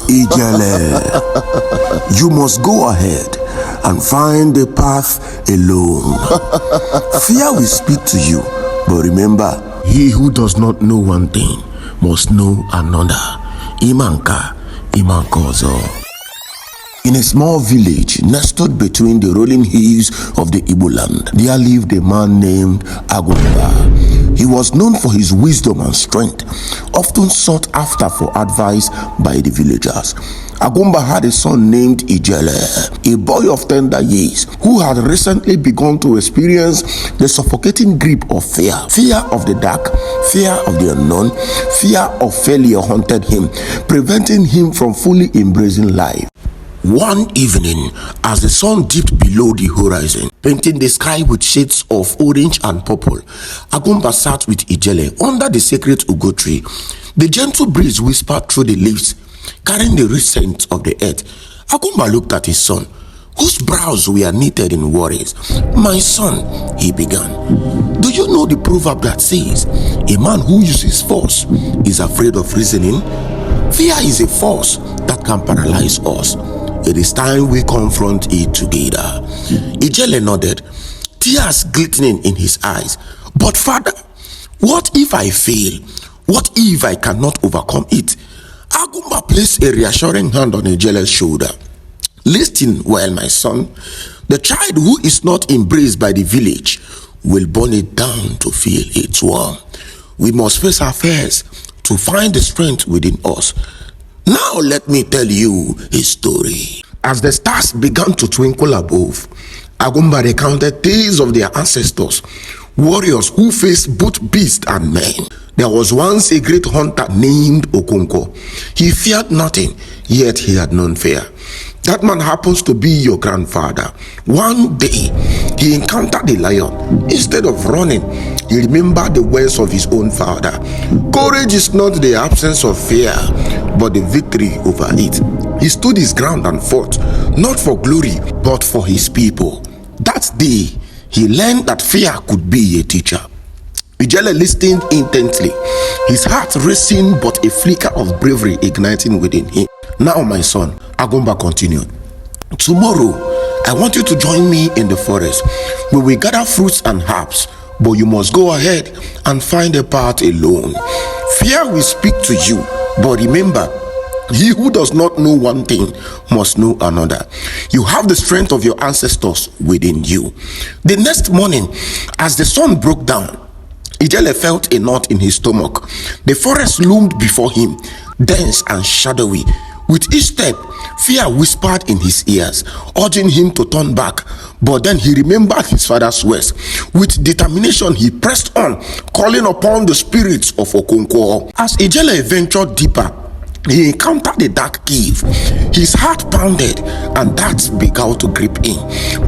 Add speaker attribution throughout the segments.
Speaker 1: Ijele, you must go ahead and find the path alone. Fear will speak to you, but remember, he who does not know one thing must know another. Imanka, Imankozo. In a small village nestled between the rolling hills of the Igbo land, there lived a man named Agumba. He was known for his wisdom and strength, often sought after for advice by the villagers. Agumba had a son named Ijele, a boy of tender years who had recently begun to experience the suffocating grip of fear. Fear of the dark, fear of the unknown, fear of failure haunted him, preventing him from fully embracing life. One evening, as the sun dipped below the horizon, painting the sky with shades of orange and purple, Agumba sat with Ijele under the sacred ugo tree. The gentle breeze whispered through the leaves, carrying the rich scent of the earth. Agumba looked at his son, whose brows were knitted in worries. "My son," he began, "do you know the proverb that says, a man who uses force is afraid of reasoning? Fear is a force that can paralyze us. It is time we confront it together." Ijele nodded, tears glistening in his eyes. "But father, what if I fail? What if I cannot overcome it?" Agumba placed a reassuring hand on Ijele's shoulder. "Listen well, my son. The child who is not embraced by the village will burn it down to feel its warmth. We must face our fears to find the strength within us. Now let me tell you a story." As the stars began to twinkle above, Agumba recounted tales of their ancestors, warriors who faced both beasts and men. There was once a great hunter named Okonko. He feared nothing, yet he had known fear. That man happens to be your grandfather. One day, he encountered a lion. Instead of running, he remembered the words of his own father. Courage is not the absence of fear, but the victory over it. He stood his ground and fought, not for glory, but for his people. That day, he learned that fear could be a teacher. Ijele listened intently, his heart racing but a flicker of bravery igniting within him. "Now, my son," Agumba continued, "tomorrow I want you to join me in the forest. We will gather fruits and herbs, but you must go ahead and find a path alone. Fear will speak to you, but remember, he who does not know one thing must know another. You have the strength of your ancestors within you." The next morning, as the sun broke down, Ijele felt a knot in his stomach. The forest loomed before him, dense and shadowy. With each step, fear whispered in his ears, urging him to turn back. But then he remembered his father's words. With determination, he pressed on, calling upon the spirits of Okonko. As Ijele ventured deeper, he encountered a dark cave. His heart pounded and doubts began to grip him.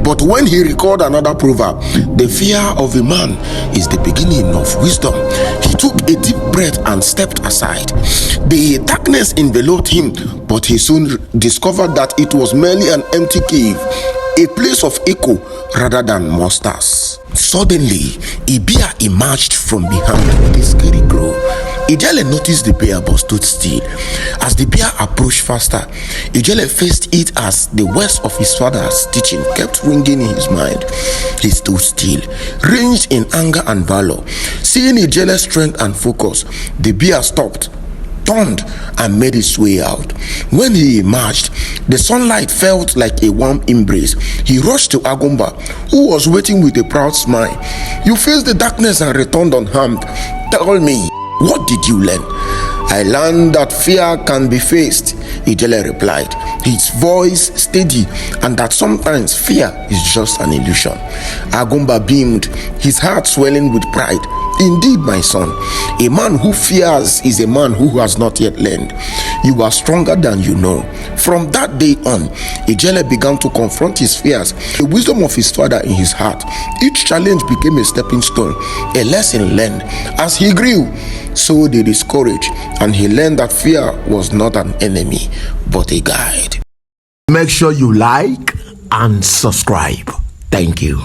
Speaker 1: But when he recalled another proverb, "The fear of a man is the beginning of wisdom," he took a deep breath and stepped aside. The darkness enveloped him, but he soon discovered that it was merely an empty cave, a place of echo rather than monsters. Suddenly, a bear emerged from behind with a scary growl. Ijele noticed the bear but stood still. As the bear approached faster, Ijele faced it as the words of his father's teaching kept ringing in his mind. He stood still, raged in anger and valor. Seeing Ijele's strength and focus, the bear stopped, turned, and made its way out. When he emerged, the sunlight felt like a warm embrace. He rushed to Agumba, who was waiting with a proud smile. "You faced the darkness and returned unharmed. Tell me, what did you learn?" "I learned that fear can be faced," Ijele replied, his voice steady, "and that sometimes fear is just an illusion." Agumba beamed, his heart swelling with pride. "Indeed, my son, a man who fears is a man who has not yet learned. You are stronger than you know." From that day on, Ijele began to confront his fears, the wisdom of his father in his heart. Each challenge became a stepping stone, a lesson learned. As he grew, so did his courage, and he learned that fear was not an enemy, but a guide. Make sure you like and subscribe. Thank you.